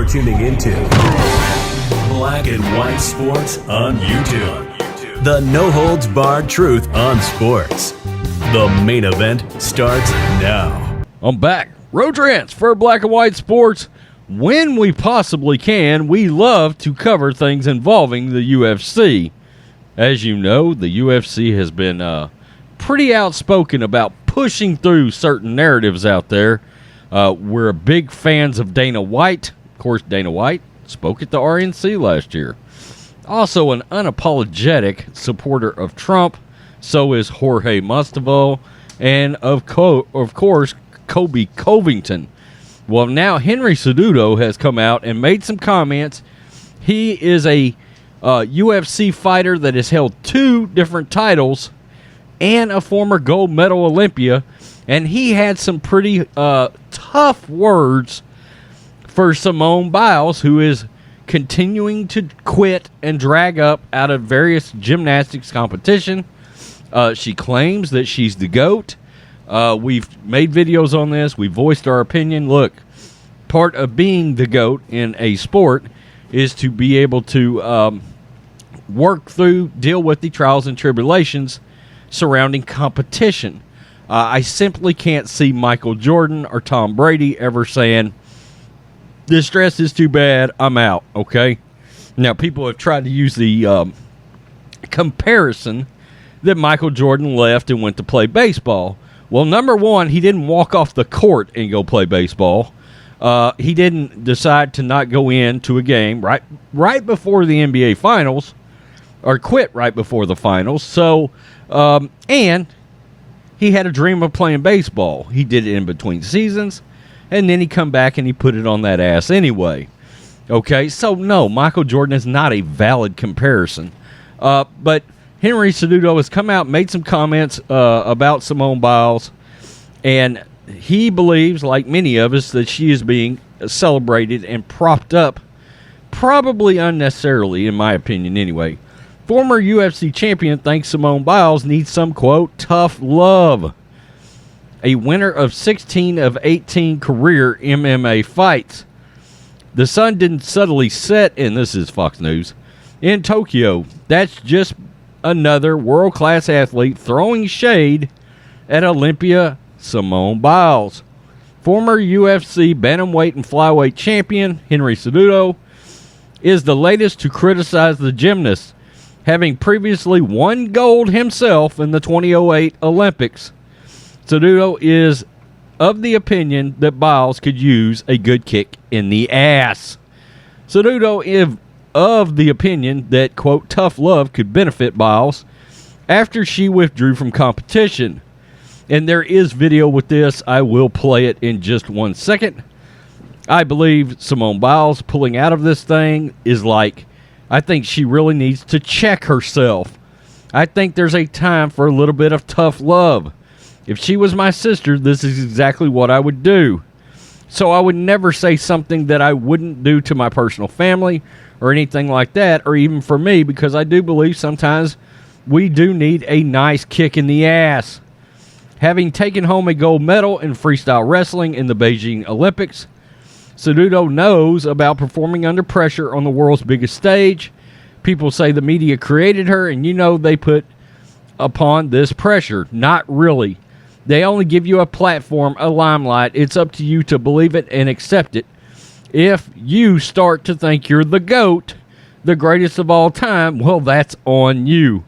You're tuning into Black and White Sports on YouTube. The no-holds-barred truth on sports. The main event starts now. I'm back. Road Trance for Black and White Sports. When we possibly can, we love to cover things involving the UFC. As you know, the UFC has been pretty outspoken about pushing through certain narratives out there. We're big fans of Dana White. Of course, Dana White spoke at the RNC last year. Also an unapologetic supporter of Trump. So is Jorge Masvidal. And of course, Colby Covington. Well, now Henry Cejudo has come out and made some comments. He is a UFC fighter that has held 2 different titles and a former gold medal Olympia. And he had some pretty tough words for Simone Biles, who is continuing to quit and drag up out of various gymnastics competition. She claims that she's the GOAT. We've made videos on this. We voiced our opinion. Look, part of being the GOAT in a sport is to be able to work through, deal with the trials and tribulations surrounding competition. I simply can't see Michael Jordan or Tom Brady ever saying, this stress is too bad, I'm out, okay? Now, people have tried to use the comparison that Michael Jordan left and went to play baseball. Well, number one, he didn't walk off the court and go play baseball. He didn't decide to not go into a game right before the NBA Finals, or quit right before the Finals. So, and he had a dream of playing baseball. He did it in between seasons, and then he come back and he put it on that ass anyway. Okay, so no, Michael Jordan is not a valid comparison. But Henry Cejudo has come out and made some comments about Simone Biles, and he believes, like many of us, that she is being celebrated and propped up, probably unnecessarily, in my opinion anyway. Former UFC champion thinks Simone Biles needs some, quote, tough love. A winner of 16 of 18 career MMA fights. The sun didn't subtly set, and this is Fox News, in Tokyo. That's just another world-class athlete throwing shade at Olympia Simone Biles. Former UFC bantamweight and flyweight champion Henry Cejudo is the latest to criticize the gymnast, having previously won gold himself in the 2008 Olympics. Cejudo is of the opinion that Biles could use a good kick in the ass. Cejudo is of the opinion that, quote, tough love could benefit Biles after she withdrew from competition. And there is video with this. I will play it in just 1 second. I believe Simone Biles pulling out of this thing is like, I think she really needs to check herself. I think there's a time for a little bit of tough love. If she was my sister, this is exactly what I would do. So I would never say something that I wouldn't do to my personal family or anything like that, or even for me, because I do believe sometimes we do need a nice kick in the ass. Having taken home a gold medal in freestyle wrestling in the Beijing Olympics, Cejudo knows about performing under pressure on the world's biggest stage. People say the media created her, and they put upon this pressure. Not really. They only give you a platform, a limelight. It's up to you to believe it and accept it. If you start to think you're the GOAT, the greatest of all time, well, that's on you.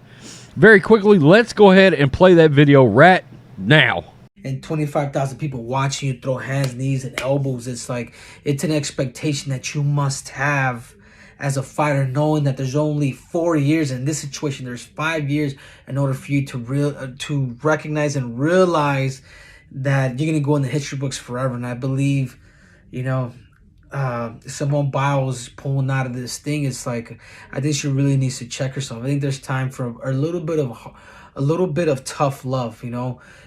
Very quickly, let's go ahead and play that video right now. And 25,000 people watching you throw hands, knees, and elbows. It's like, it's an expectation that you must have as a fighter, knowing that there's only 4 years. In this situation, there's 5 years in order for you to recognize and realize that you're going to go in the history books forever. And I believe, Simone Biles pulling out of this thing, it's like, I think she really needs to check herself. I think there's time for a little bit of tough love.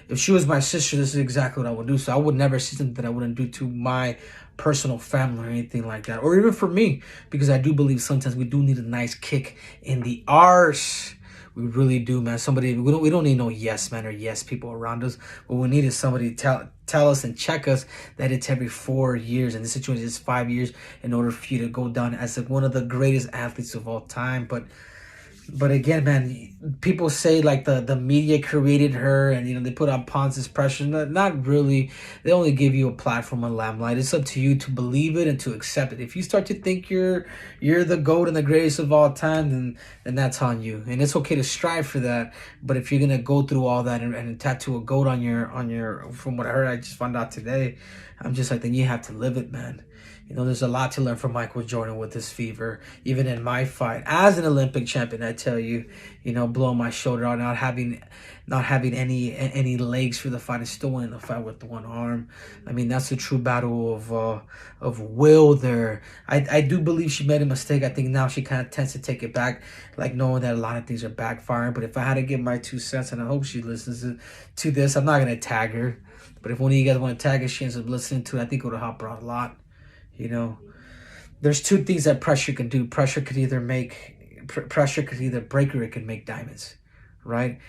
If she was my sister, this is exactly what I would do. So I would never see something that I wouldn't do to my personal family or anything like that, or even for me, because I do believe sometimes we do need a nice kick in the arse. We really do, man. Somebody, we don't need no yes man or yes people around us. What we need is somebody to tell us and check us that it's every 4 years, and this situation is 5 years, in order for you to go down as one of the greatest athletes of all time. But again, man, people say like the media created her, and they put on Ponce's pressure. Not really. They only give you a platform and limelight. It's up to you to believe it and to accept it. If you start to think you're the GOAT and the greatest of all time, then that's on you. And it's okay to strive for that. But if you're gonna go through all that and tattoo a GOAT on your from what I heard, I just found out today, I'm just like, then you have to live it, man. There's a lot to learn from Michael Jordan with his fever. Even in my fight as an Olympic champion, I tell you, blowing my shoulder out, not having any legs for the fight, and still winning the fight with the one arm. I mean, that's the true battle of will there. I do believe she made a mistake. I think now she kind of tends to take it back, like knowing that a lot of things are backfiring. But if I had to give my 2 cents, and I hope she listens to this, I'm not going to tag her. But if one of you guys want to tag her, she ends up listening to it, I think it would help her out a lot. There's 2 things that pressure can do. Pressure could either break or it can make diamonds, right?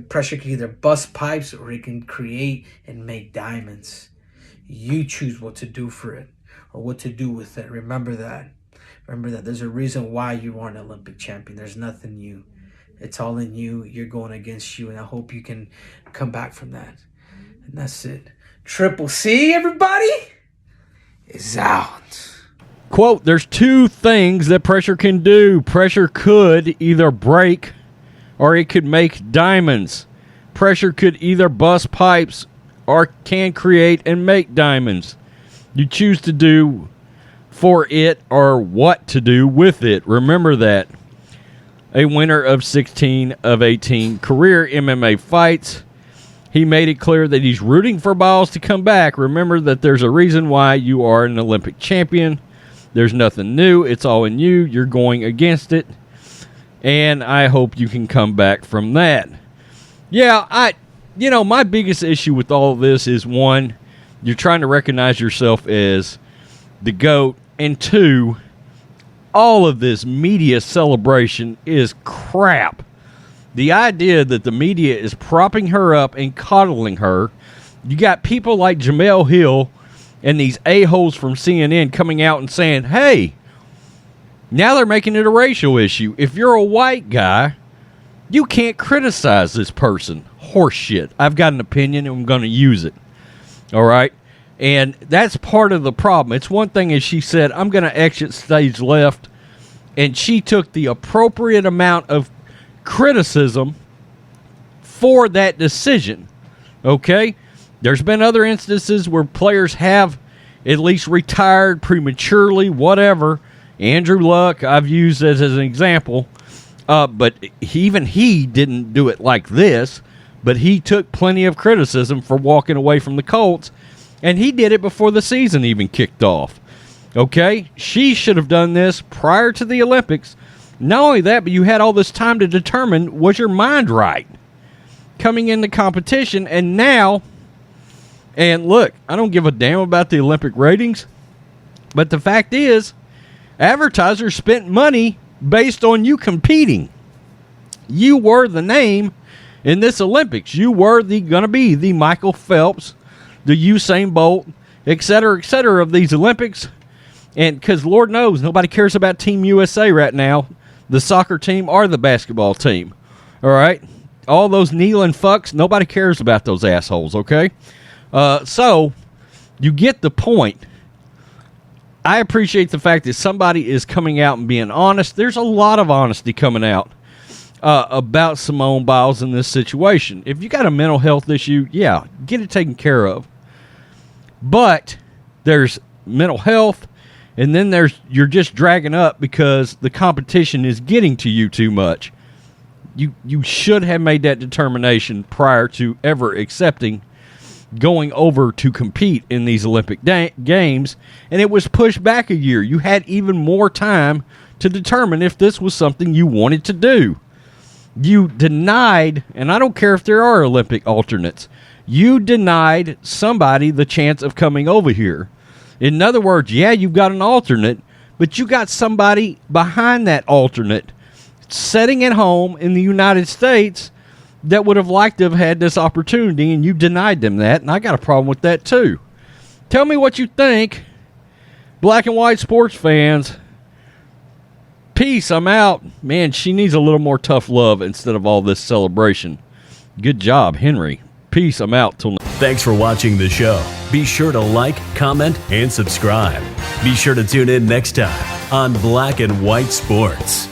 Pressure can either bust pipes or it can create and make diamonds. You choose what to do for it or what to do with it. Remember that. There's a reason why you are an Olympic champion. There's nothing new. It's all in you. You're going against you, and I hope you can come back from that. And that's it. Triple C, everybody, is out. Quote, there's 2 things that pressure can do. Pressure could either break or it could make diamonds. Pressure could either bust pipes or can create and make diamonds. You choose to do for it or what to do with it. Remember that. A winner of 16 of 18 career MMA fights. He made it clear that he's rooting for Biles to come back. Remember that there's a reason why you are an Olympic champion. There's nothing new. It's all in you. You're going against it. And I hope you can come back from that. Yeah, my biggest issue with all of this is, 1, you're trying to recognize yourself as the GOAT. And 2, all of this media celebration is crap. The idea that the media is propping her up and coddling her. You got people like Jamel Hill and these a-holes from CNN coming out and saying, hey, now they're making it a racial issue. If you're a white guy, you can't criticize this person. Horseshit. I've got an opinion and I'm going to use it. All right? And that's part of the problem. It's one thing as she said, I'm going to exit stage left. And she took the appropriate amount of criticism for that decision. Okay? There's been other instances where players have at least retired prematurely, whatever. Andrew Luck, I've used as an example. But even he didn't do it like this. But he took plenty of criticism for walking away from the Colts. And he did it before the season even kicked off. Okay? She should have done this prior to the Olympics. Not only that, but you had all this time to determine, was your mind right coming into competition? And now, and look, I don't give a damn about the Olympic ratings, but the fact is, advertisers spent money based on you competing. You were the name in this Olympics. You were going to be the Michael Phelps, the Usain Bolt, et cetera, of these Olympics. And because Lord knows, nobody cares about Team USA right now, the soccer team or the basketball team. All right? All those kneeling fucks, nobody cares about those assholes, okay? So, you get the point. I appreciate the fact that somebody is coming out and being honest. There's a lot of honesty coming out about Simone Biles in this situation. If you got a mental health issue, yeah, get it taken care of. But there's mental health, and then you're just dragging up because the competition is getting to you too much. You should have made that determination prior to ever accepting going over to compete in these Olympic Games, and it was pushed back a year. You had even more time to determine if this was something you wanted to do. You denied, and I don't care if there are Olympic alternates, you denied somebody the chance of coming over here. In other words, yeah, you've got an alternate, but you got somebody behind that alternate sitting at home in the United States that would have liked to have had this opportunity, and you denied them that, and I got a problem with that too. Tell me what you think, black and white sports fans. Peace, I'm out. Man, she needs a little more tough love instead of all this celebration. Good job, Henry. Peace, I'm out till next. Thanks for watching the show. Be sure to like, comment, and subscribe. Be sure to tune in next time on Black and White Sports.